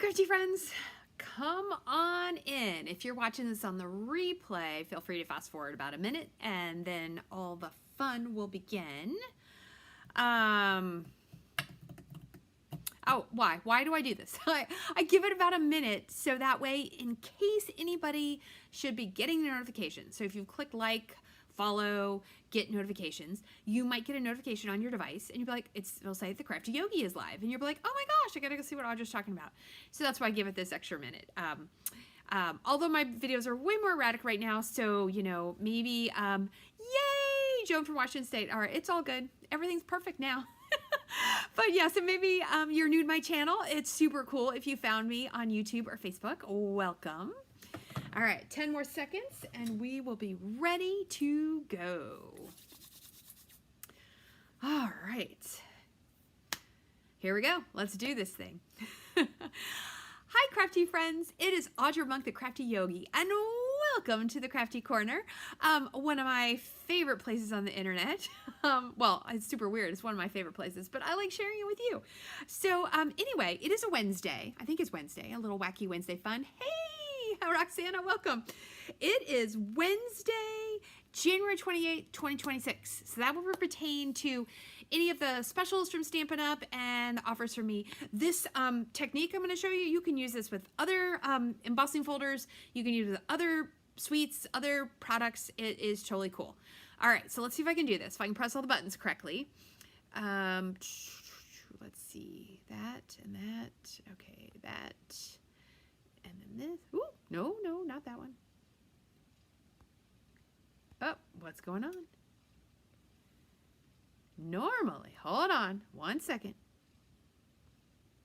crafty friends, come on in. If you're watching this on the replay, feel free to fast forward about a minute and then all the fun will begin. Oh, why? Why do I do this? I give it about a minute so that way in case anybody should be getting the notification. So if you click like, follow, get notifications, you might get a notification on your device and you'll be like, it'll say the Crafty Yogi is live and you'll be like, oh my gosh, I gotta go see what Audra's talking about. So that's why I give it this extra minute. Although my videos are way more erratic right now, so you know, maybe yay, Joan from Washington State. All right, it's all good. Everything's perfect now. But yeah, so maybe you're new to my channel. It's super cool if you found me on YouTube or Facebook. Welcome. All right, 10 more seconds and we will be ready to go. All right. Here we go. Let's do this thing. Hi, crafty friends. It is Audra Monk, the Crafty Yogi, and welcome to the Crafty Corner, one of my favorite places on the internet. Well, it's super weird. It's one of my favorite places, but I like sharing it with you. So anyway, it is a Wednesday. I think it's Wednesday, a little wacky Wednesday fun. Hey! Roxana, welcome. It is Wednesday, January 28th, 2026. So that will pertain to any of the specials from Stampin' Up! And the offers from me. This technique I'm going to show you, you can use this with other embossing folders. You can use it with other suites, other products. It is totally cool. All right, so let's see if I can do this. If I can press all the buttons correctly. Let's see. That and that. Okay, that. And then this. Ooh, no, not that one. Oh, what's going on? Normally, hold on 1 second.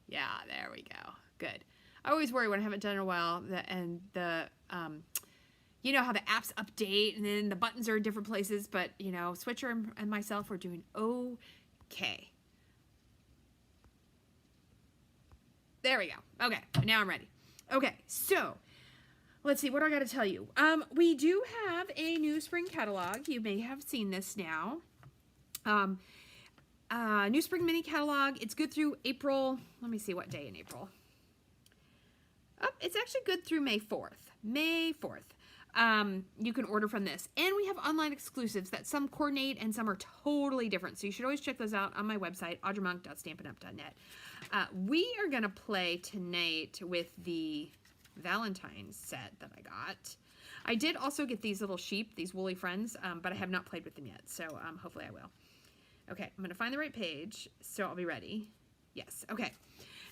Yeah, there we go. Good. I always worry when I haven't done it in a while you know how the apps update and then the buttons are in different places, but you know, Switcher and myself are doing okay. There we go. Okay, now I'm ready. Okay, so let's see, what do I got to tell you? We do have a new spring catalog. You may have seen this now. New spring mini catalog. It's good through April. Let me see what day in April. Oh, it's actually good through May 4th. May 4th. You can order from this. And we have online exclusives that some coordinate and some are totally different. So you should always check those out on my website, audramonk.stampinup.net. We are going to play tonight with the Valentine's set that I got. I did also get these little sheep, these woolly friends, but I have not played with them yet. So hopefully I will. Okay, I'm going to find the right page, so I'll be ready. Yes, okay.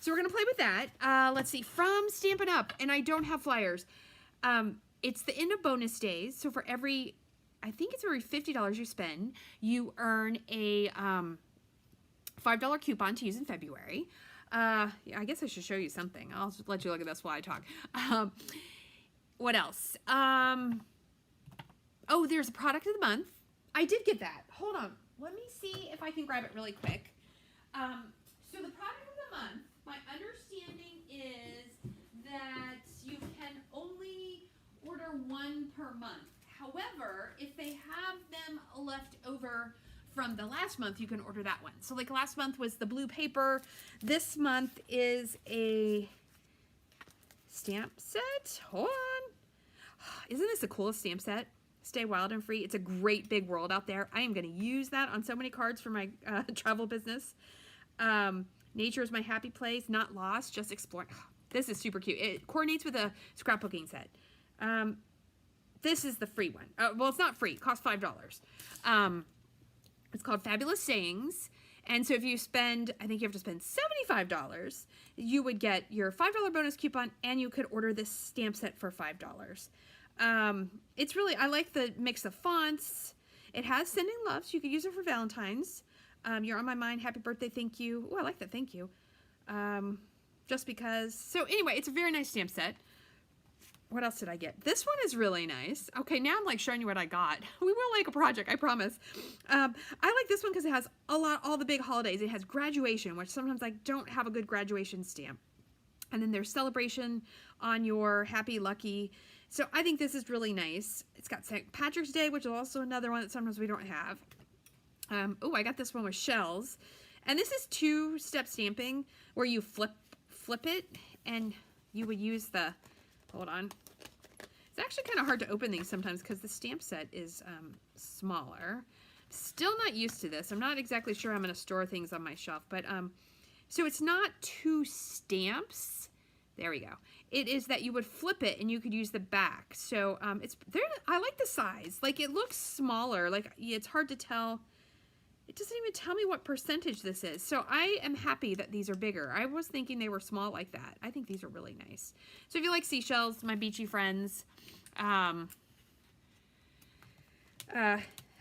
So we're going to play with that. Let's see, from Stampin' Up! And I don't have flyers. It's the end of bonus days, so for every, I think it's every $50 you spend, you earn a $5 coupon to use in February. Yeah, I guess I should show you something. I'll just let you look at this while I talk. What else? Oh, there's a product of the month. I did get that. Hold on. Let me see if I can grab it really quick. So the product of the month, my understanding is that you can only order one per month. However, if they have them left over from the last month, you can order that one. So like last month was the blue paper. This month is a stamp set. Hold on. Isn't this the coolest stamp set? Stay wild and free. It's a great big world out there. I am going to use that on so many cards for my travel business. Nature is my happy place. Not lost, just exploring. This is super cute. It coordinates with a scrapbooking set. This is the free one. Well, it's not free. It costs $5. It's called Fabulous Sayings. And so if you spend, I think you have to spend $75, you would get your $5 bonus coupon and you could order this stamp set for $5. It's really, I like the mix of fonts. It has Sending Love, so you could use it for Valentine's. You're on my mind, happy birthday, thank you. Oh, I like that, thank you. Just because. So anyway, it's a very nice stamp set. What else did I get? This one is really nice. Okay, now I'm like showing you what I got. We will make a project, I promise. I like this one because it has all the big holidays. It has graduation, which sometimes I don't have a good graduation stamp. And then there's celebration on your happy, lucky. So I think this is really nice. It's got St. Patrick's Day, which is also another one that sometimes we don't have. Oh, I got this one with shells. And this is two-step stamping where you flip it and you would use the, hold on. It's actually kind of hard to open these sometimes because the stamp set is smaller. Still not used to this. I'm not exactly sure I'm going to store things on my shelf, but so it's not 2 stamps. There we go. It is that you would flip it and you could use the back. So it's there. I like the size. Like it looks smaller. Like it's hard to tell. It doesn't even tell me what percentage this is. So I am happy that these are bigger. I was thinking they were small like that. I think these are really nice. So if you like seashells, my beachy friends,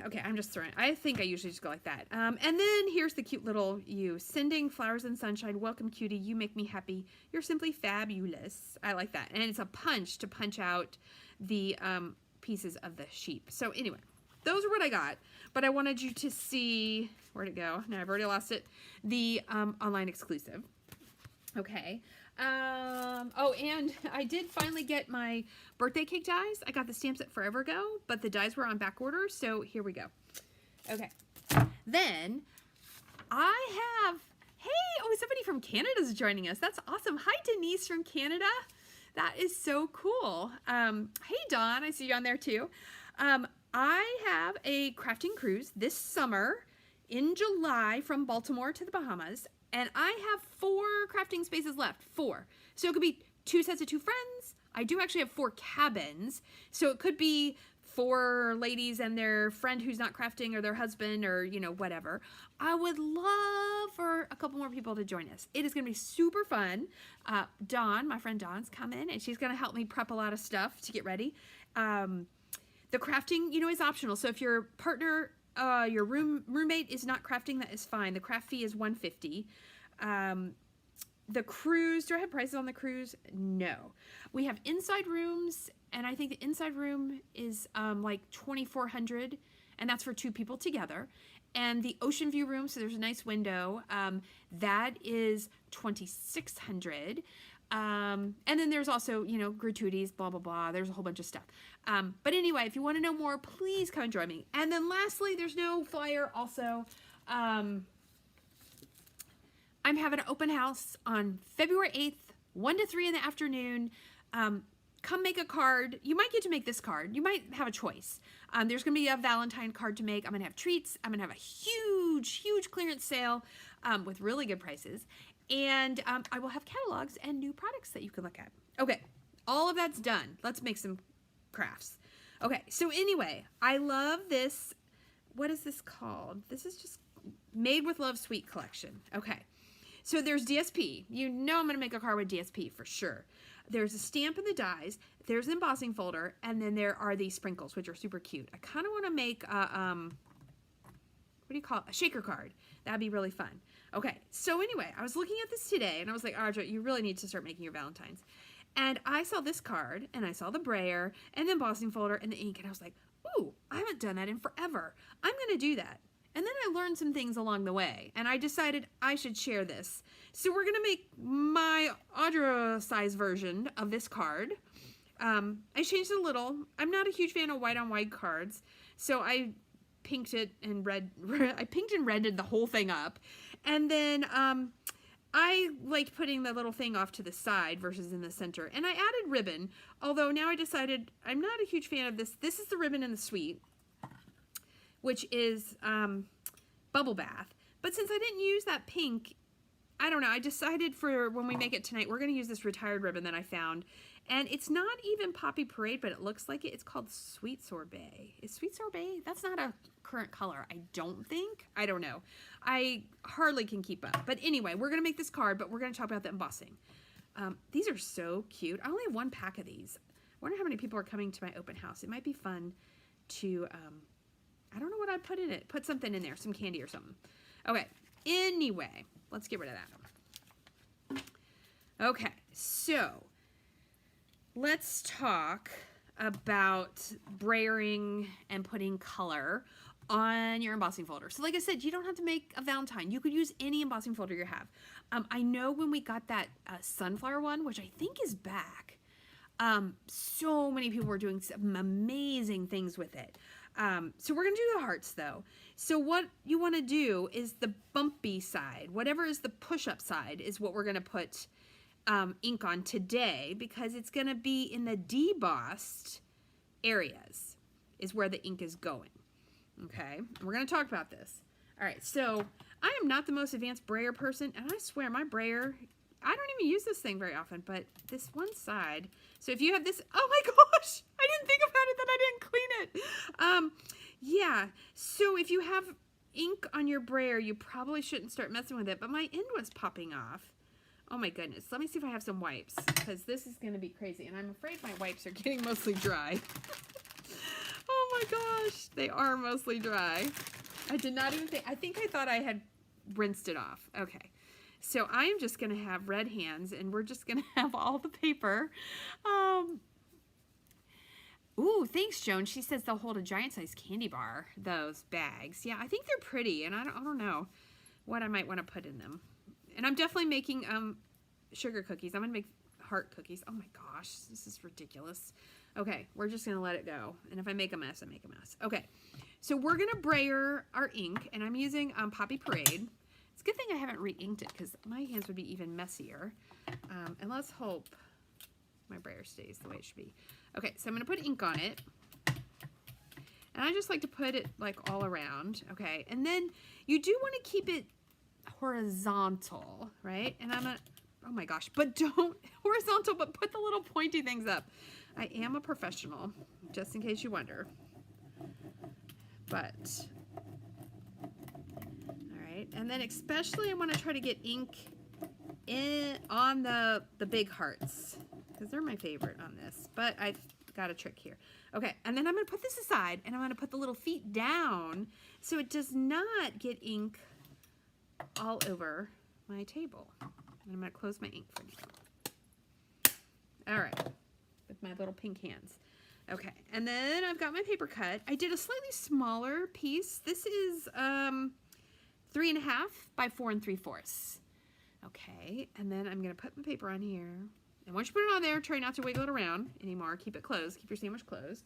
okay, I'm just throwing, I think I usually just go like that. And then here's the cute little you. Sending flowers and sunshine. Welcome, cutie. You make me happy. You're simply fabulous. I like that. And it's a punch to punch out the pieces of the sheep. So anyway, those are what I got. But I wanted you to see, where'd it go? No, I've already lost it. The online exclusive. Okay. Oh, and I did finally get my birthday cake dies. I got the stamps at forever ago, but the dies were on back order, so here we go. Okay. Then I have, hey, oh, somebody from Canada is joining us. That's awesome. Hi, Denise from Canada. That is so cool. Hey, Dawn, I see you on there too. I have a crafting cruise this summer in July from Baltimore to the Bahamas. And I have 4 crafting spaces left, 4. So it could be 2 sets of 2 friends. I do actually have 4 cabins. So it could be 4 ladies and their friend who's not crafting or their husband or, you know, whatever. I would love for a couple more people to join us. It is going to be super fun. Dawn, my friend Dawn's coming and she's going to help me prep a lot of stuff to get ready. The crafting, you know, is optional. So if your partner, your roommate is not crafting, that is fine. The craft fee is $150. The cruise, do I have prices on the cruise? No. We have inside rooms, and I think the inside room is like $2,400, and that's for 2 people together. And the ocean view room, so there's a nice window, that is $2,600. And then there's also, you know, gratuities, blah, blah, blah. There's a whole bunch of stuff. But anyway, if you want to know more, please come and join me. And then lastly, there's no flyer also. I'm having an open house on February 8th, 1 to 3 in the afternoon. Come make a card. You might get to make this card. You might have a choice. There's going to be a Valentine card to make. I'm going to have treats. I'm going to have a huge, huge clearance sale with really good prices. And I will have catalogs and new products that you can look at. Okay, all of that's done. Let's make some crafts. Okay, so anyway, I love this. What is this called? This is just Made with Love Sweet Collection. Okay, so there's DSP. You know I'm going to make a card with DSP for sure. There's a stamp in the dies. There's an embossing folder. And then there are these sprinkles, which are super cute. I kind of want to make a, what do you call it? A shaker card. That'd be really fun. Okay, so anyway, I was looking at this today, and I was like, Audra, you really need to start making your Valentines. And I saw this card, and I saw the brayer, and the embossing folder, and the ink, and I was like, ooh, I haven't done that in forever. I'm going to do that. And then I learned some things along the way, and I decided I should share this. So we're going to make my Audra size version of this card. I changed it a little. I'm not a huge fan of white on white cards, so I pinked it and I pinked and reddened the whole thing up. And then I liked putting the little thing off to the side versus in the center. And I added ribbon, although now I decided I'm not a huge fan of this. This is the ribbon in the suite, which is Bubble Bath. But since I didn't use that pink, I don't know, I decided for when we make it tonight, we're going to use this retired ribbon that I found. And it's not even Poppy Parade, but it looks like it. It's called Sweet Sorbet. Is Sweet Sorbet? That's not a current color, I don't think. I don't know. I hardly can keep up. But anyway, we're going to make this card, but we're going to talk about the embossing. These are so cute. I only have 1 pack of these. I wonder how many people are coming to my open house. It might be fun to, I don't know what I'd put in it. Put something in there, some candy or something. Okay, anyway, let's get rid of that. Okay, so let's talk about brayering and putting color on your embossing folder. So like I said, you don't have to make a Valentine. You could use any embossing folder you have. I know when we got that sunflower one, which I think is back, so many people were doing some amazing things with it. So we're going to do the hearts though. So what you want to do is the bumpy side, whatever is the push-up side is what we're going to put ink on today because it's going to be in the debossed areas is where the ink is going. Okay, we're going to talk about this. All right, so I am not the most advanced brayer person, and I swear my brayer, I don't even use this thing very often, but this one side, so if you have this, oh my gosh, I didn't think about it that I didn't clean it. Yeah, so if you have ink on your brayer, you probably shouldn't start messing with it, but my end was popping off. Oh my goodness, let me see if I have some wipes, because this is going to be crazy, and I'm afraid my wipes are getting mostly dry. Oh my gosh, they are mostly dry. I did not even think, I thought I had rinsed it off. Okay, so I am just going to have red hands, and we're just going to have all the paper. Ooh, thanks, Joan. She says they'll hold a giant-sized candy bar, those bags. Yeah, I think they're pretty, and I don't know what I might want to put in them. And I'm definitely making sugar cookies. I'm going to make heart cookies. Oh my gosh, this is ridiculous. Okay, we're just going to let it go. And if I make a mess, I make a mess. Okay, so we're going to brayer our ink, and I'm using Poppy Parade. It's a good thing I haven't re-inked it because my hands would be even messier. And let's hope my brayer stays the way it should be. Okay, so I'm going to put ink on it. And I just like to put it like all around. Okay, and then you do want to keep it horizontal, right? And I'm going to, oh my gosh, but don't horizontal, but put the little pointy things up. I am a professional, just in case you wonder. But, all right, and then especially I want to try to get ink in on the big hearts, because they're my favorite on this, but I've got a trick here. Okay, and then I'm going to put this aside, and I'm going to put the little feet down so it does not get ink all over my table. And I'm going to close my ink for now. All right, with my little pink hands. Okay, and then I've got my paper cut. I did a slightly smaller piece. This is 3.5 by 4 3/4. Okay, and then I'm going to put my paper on here. And once you put it on there, try not to wiggle it around anymore. Keep it closed. Keep your sandwich closed.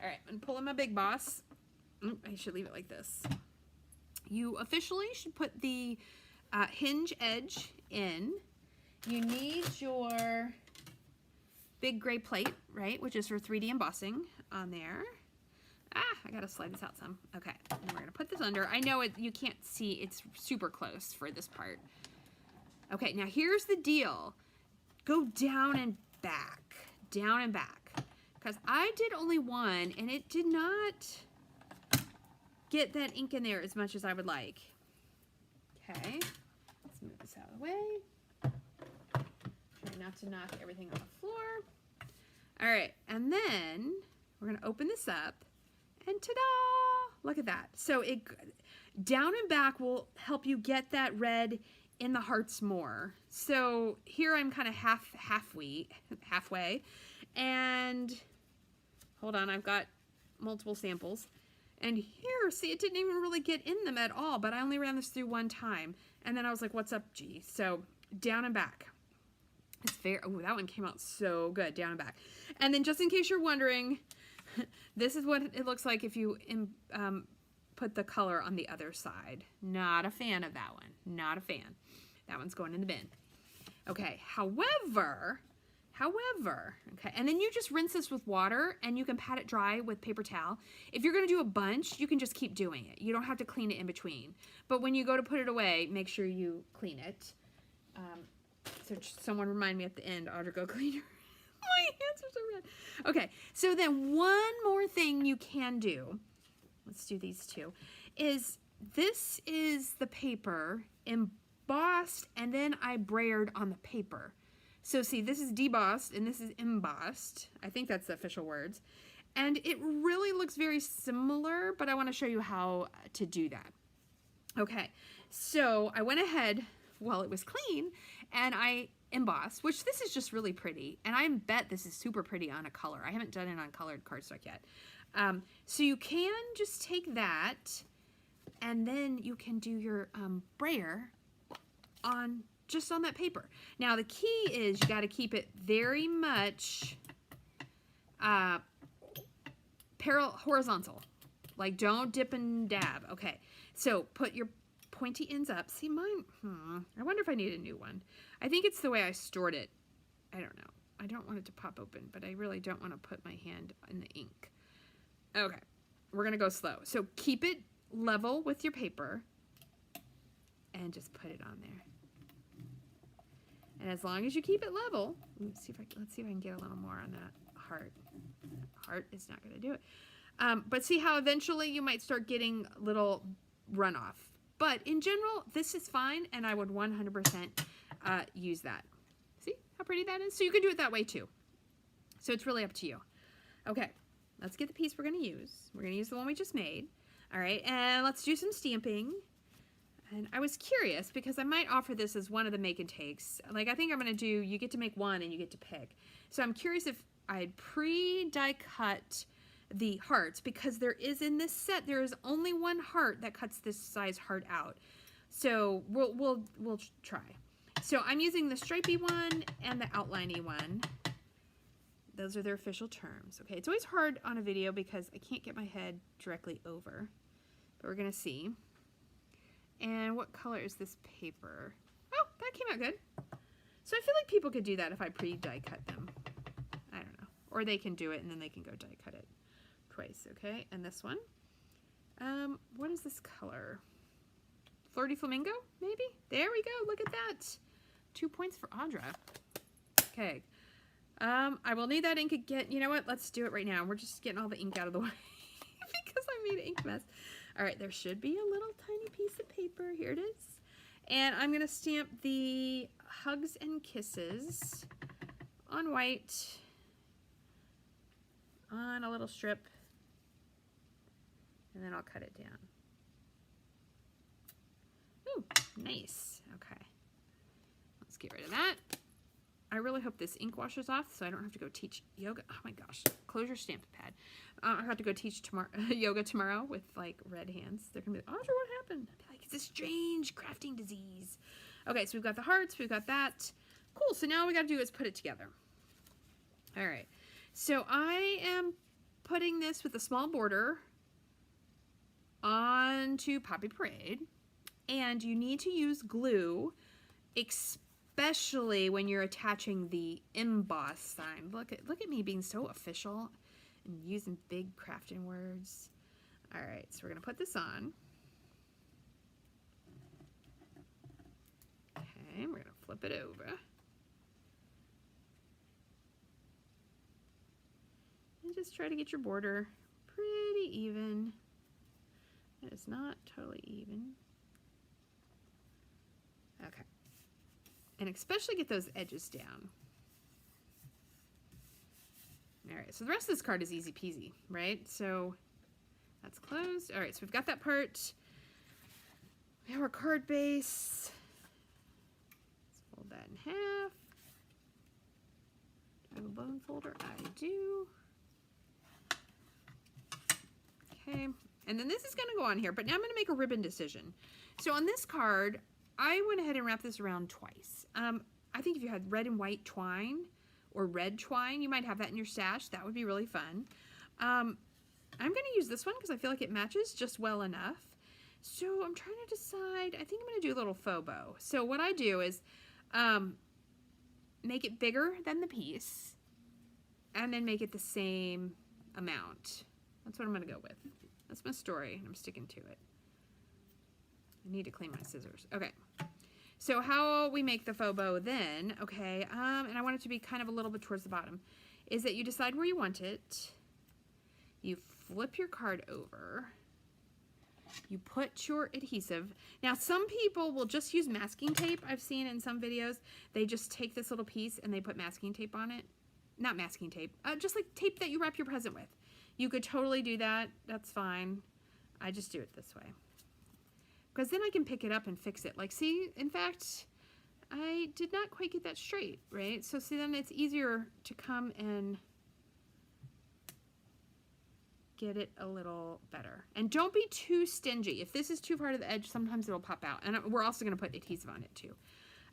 All right, I'm pulling my Big Boss. I should leave it like this. You officially should put the hinge edge in. You need your big gray plate, right, which is for 3D embossing on there. I gotta slide this out some. Okay, and we're gonna put this under. I know you can't see, it's super close for this part. Okay, now here's the deal. Go down and back, because I did only one, and it did not get that ink in there as much as I would like. Okay, let's move this out of the way. Try not to knock everything on the floor. All right, and then we're gonna open this up, and ta-da! Look at that. So it down and back will help you get that red in the hearts more. So here I'm kind of halfway, and hold on, I've got multiple samples. And here, see, it didn't even really get in them at all, but I only ran this through one time. And then I was like, what's up, G? So down and back. It's fair. Oh, that one came out so good, down and back. And then just in case you're wondering, this is what it looks like if you put the color on the other side. Not a fan of that one. Not a fan. That one's going in the bin. Okay, however, okay, and then you just rinse this with water, and you can pat it dry with paper towel. If you're going to do a bunch, you can just keep doing it. You don't have to clean it in between. But when you go to put it away, make sure you clean it. So someone remind me at the end, Audra, go clean your... My hands are so red. Okay, so then one more thing you can do, let's do these two, is this is the paper embossed, and then I brayered on the paper. So see, this is debossed and this is embossed. I think that's the official words. And it really looks very similar, but I want to show you how to do that. Okay, so I went ahead while it was clean and I embossed, which this is just really pretty. And I bet this is super pretty on a color. I haven't done it on colored cardstock yet. So you can just take that and then you can do your brayer on just on that paper. Now the key is you got to keep it very much horizontal. Like don't dip and dab. Okay, so put your pointy ends up. See mine, I wonder if I need a new one. I think it's the way I stored it. I don't know. I don't want it to pop open, but I really don't want to put my hand in the ink. Okay, we're gonna go slow. So keep it level with your paper and just put it on there. And as long as you keep it level, let's see if I can get a little more on that heart. Heart is not gonna do it. But see how eventually you might start getting little runoff. But in general, this is fine, and I would 100% use that. See how pretty that is? So you can do it that way too. So it's really up to you. Okay, let's get the piece we're gonna use. We're gonna use the one we just made. All right, and let's do some stamping. And I was curious because I might offer this as one of the make and takes. Like I think I'm gonna do, you get to make one and you get to pick. So I'm curious if I'd pre-die cut the hearts, because there is in this set, there is only one heart that cuts this size heart out. So we'll try. So I'm using the stripey one and the outliney one. Those are their official terms. Okay, it's always hard on a video because I can't get my head directly over, but we're gonna see. And what color is this paper? Oh, that came out good. So I feel like people could do that if I pre-die cut them. I don't know. Or they can do it and then they can go die cut it twice, okay? And this one. What is this color? Flirty Flamingo, maybe? There we go, look at that. 2 points for Audra. Okay. I will need that ink again. You know what? Let's do it right now. We're just getting all the ink out of the way because I made an ink mess. All right, there should be a little tiny piece of paper. Here it is. And I'm going to stamp the Hugs and Kisses on white on a little strip. And then I'll cut it down. Ooh, nice. Okay. Let's get rid of that. I really hope this ink washes off so I don't have to go teach yoga. Oh my gosh, close your Stampin' pad. I have to go teach yoga tomorrow with like red hands. They're gonna be like, Audra, what happened? I'll be like, it's a strange crafting disease. Okay, so we've got the hearts, we've got that. Cool, so now all we gotta do is put it together. All right, so I am putting this with a small border onto Poppy Parade. And you need to use glue, especially when you're attaching the emboss sign. Look at me being so official and using big crafting words. All right, so we're gonna put this on. Okay, we're gonna flip it over. And just try to get your border pretty even. It is not totally even. Okay. And especially get those edges down. All right, so the rest of this card is easy peasy, right? So that's closed. All right, so we've got that part. We have our card base. Let's fold that in half. Do I have a bone folder? I do. Okay, and then this is gonna go on here, but now I'm gonna make a ribbon decision. So on this card, I went ahead and wrapped this around twice. I think if you had red and white twine or red twine, you might have that in your stash. That would be really fun. I'm going to use this one because I feel like it matches just well enough. So I'm trying to decide. I think I'm going to do a little faux bow. So what I do is make it bigger than the piece and then make it the same amount. That's what I'm going to go with. That's my story, and I'm sticking to it. I need to clean my scissors. Okay. So how we make the faux bow then, okay, and I want it to be kind of a little bit towards the bottom, is that you decide where you want it, you flip your card over, you put your adhesive. Now some people will just use masking tape. I've seen in some videos, they just take this little piece and they put masking tape on it. Not masking tape, just like tape that you wrap your present with. You could totally do that, that's fine. I just do it this way. Because then I can pick it up and fix it. Like, see, in fact, I did not quite get that straight, right? So see, then it's easier to come and get it a little better. And don't be too stingy. If this is too far to the edge, sometimes it'll pop out. And we're also going to put adhesive on it too.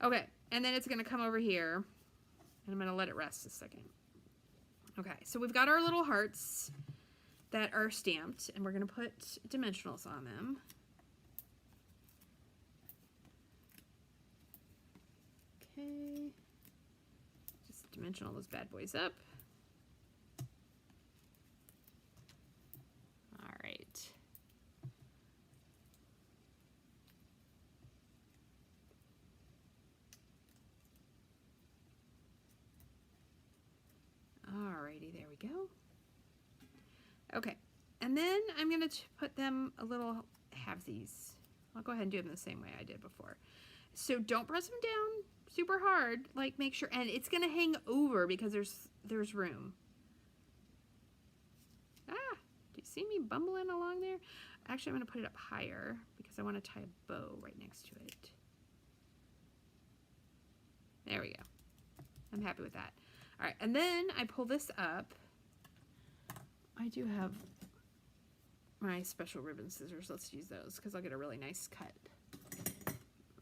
Okay, and then it's going to come over here, and I'm going to let it rest a second. Okay, so we've got our little hearts that are stamped, and we're going to put dimensionals on them. Okay. Just dimensional those bad boys up. All right. Alrighty, there we go. Okay, and then I'm going to put them a little halvesies. I'll go ahead and do them the same way I did before. So don't press them down super hard, like make sure, and it's going to hang over because there's room. Ah, do you see me bumbling along there? Actually, I'm going to put it up higher because I want to tie a bow right next to it. There we go. I'm happy with that. All right, and then I pull this up. I do have my special ribbon scissors. Let's use those because I'll get a really nice cut.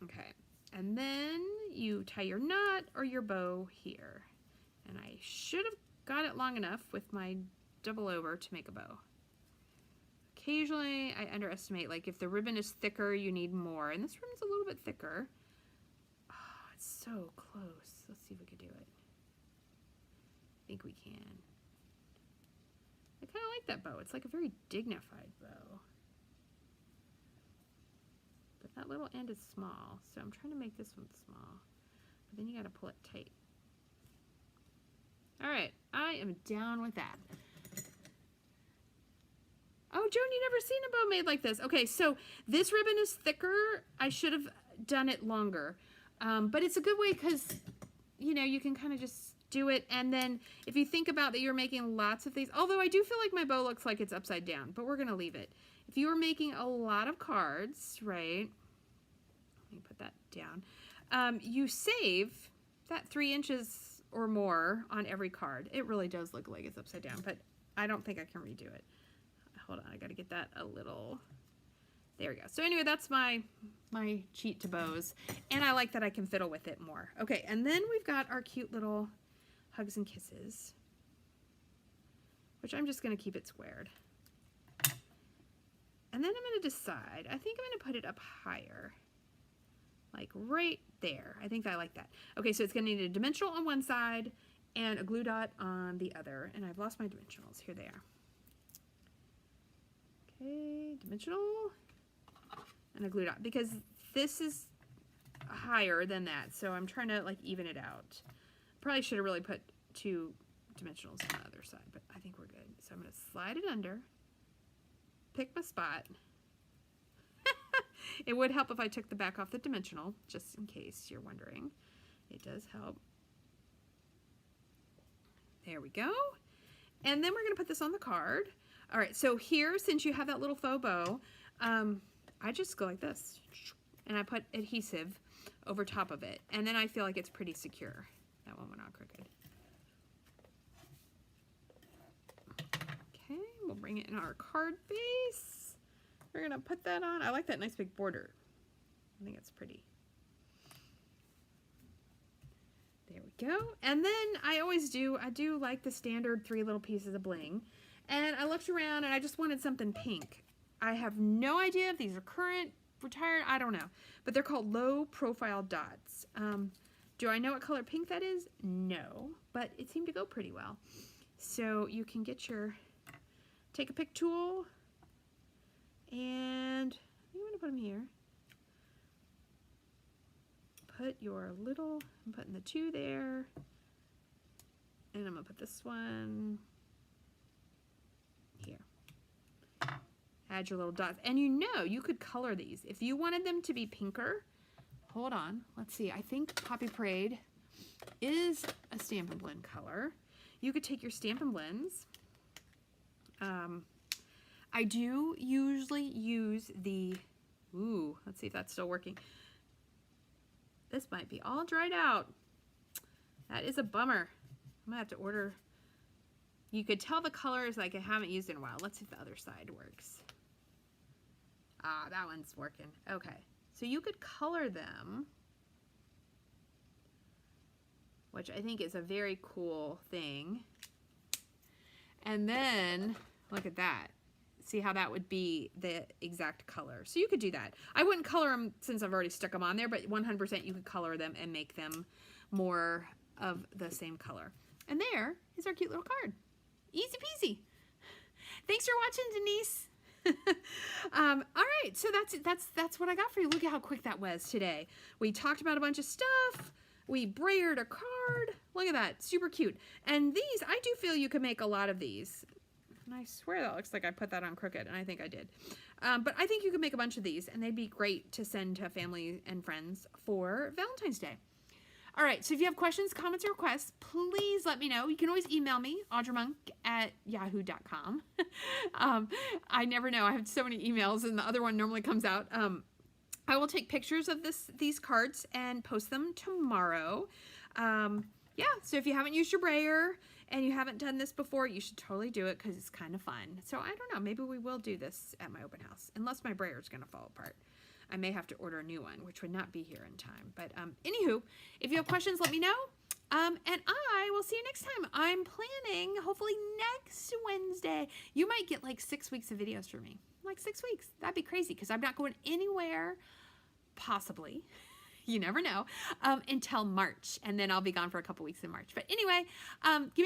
Okay, and then you tie your knot or your bow here. And I should have got it long enough with my double over to make a bow. Occasionally I underestimate, like if the ribbon is thicker, you need more. And this ribbon's a little bit thicker. Oh, it's so close. Let's see if we can do it. I think we can. I kind of like that bow. It's like a very dignified bow. But that little end is small, so I'm trying to make this one small. But then you got to pull it tight. All right, I am down with that. Oh, Joan, you never seen a bow made like this. Okay, so this ribbon is thicker. I should have done it longer. But it's a good way because, you know, you can kind of just do it. And then if you think about that you're making lots of these, although I do feel like my bow looks like it's upside down, but we're going to leave it. If you were making a lot of cards, right, let me put that down, you save that 3 inches or more on every card. It really does look like it's upside down, but I don't think I can redo it. Hold on, I got to get that a little, there we go. So anyway, that's my cheat to bows, and I like that I can fiddle with it more. Okay, and then we've got our cute little hugs and kisses, which I'm just going to keep it squared. And then I'm going to decide, I think I'm going to put it up higher, like right there. I think I like that. Okay, so it's going to need a dimensional on one side and a glue dot on the other, and I've lost my dimensionals. Here they are. Okay, dimensional and a glue dot, because this is higher than that, so I'm trying to like even it out. Probably should have really put 2 dimensionals on the other side, but I think we're good. So I'm going to slide it under, pick my spot. It would help if I took the back off the dimensional, just in case you're wondering. It does help. There we go. And then we're going to put this on the card. All right, so here, since you have that little faux bow, I just go like this, and I put adhesive over top of it, and then I feel like it's pretty secure. That one went on crooked. Okay, we'll bring it in our card base. We're gonna put that on. I like that nice big border. I think it's pretty. There we go. And then I do like the standard 3 little pieces of bling. And I looked around and I just wanted something pink. I have no idea if these are current, retired, I don't know. But they're called low profile dots. Do I know what color pink that is? No, but it seemed to go pretty well. So you can get your, take a pick tool, and you want to put them here. Put your little, I'm putting the 2 there, and I'm gonna put this one here. Add your little dots, and you know, you could color these. If you wanted them to be pinker, hold on, let's see, I think Poppy Parade is a Stampin' Blend color. You could take your Stampin' Blends. I do usually use the, ooh, let's see if that's still working. This might be all dried out. That is a bummer. I'm gonna have to order. You could tell the colors like I haven't used in a while. Let's see if the other side works. Ah, that one's working. Okay, so you could color them, which I think is a very cool thing. And then, look at that. See how that would be the exact color. So you could do that. I wouldn't color them since I've already stuck them on there, but 100% you could color them and make them more of the same color. And there is our cute little card. Easy peasy. Thanks for watching, Denise. All right, so that's what I got for you. Look at how quick that was today. We talked about a bunch of stuff. We brayered a card. Look at that, super cute. And these, I do feel you could make a lot of these. And I swear that looks like I put that on crooked, and I think I did. But I think you could make a bunch of these, and they'd be great to send to family and friends for Valentine's Day. All right, so if you have questions, comments, or requests, please let me know. You can always email me, audramunk@yahoo.com. I never know. I have so many emails, and the other one normally comes out. I will take pictures of these cards and post them tomorrow. Yeah, so if you haven't used your brayer and you haven't done this before, you should totally do it because it's kind of fun. So I don't know, maybe we will do this at my open house, unless my brayer is going to fall apart. I may have to order a new one, which would not be here in time. But anywho, if you have questions, let me know. And I will see you next time. I'm planning, hopefully next Wednesday. You might get like 6 weeks of videos from me. Like 6 weeks. That'd be crazy because I'm not going anywhere, possibly. You never know, until March. And then I'll be gone for a couple weeks in March. But anyway, give me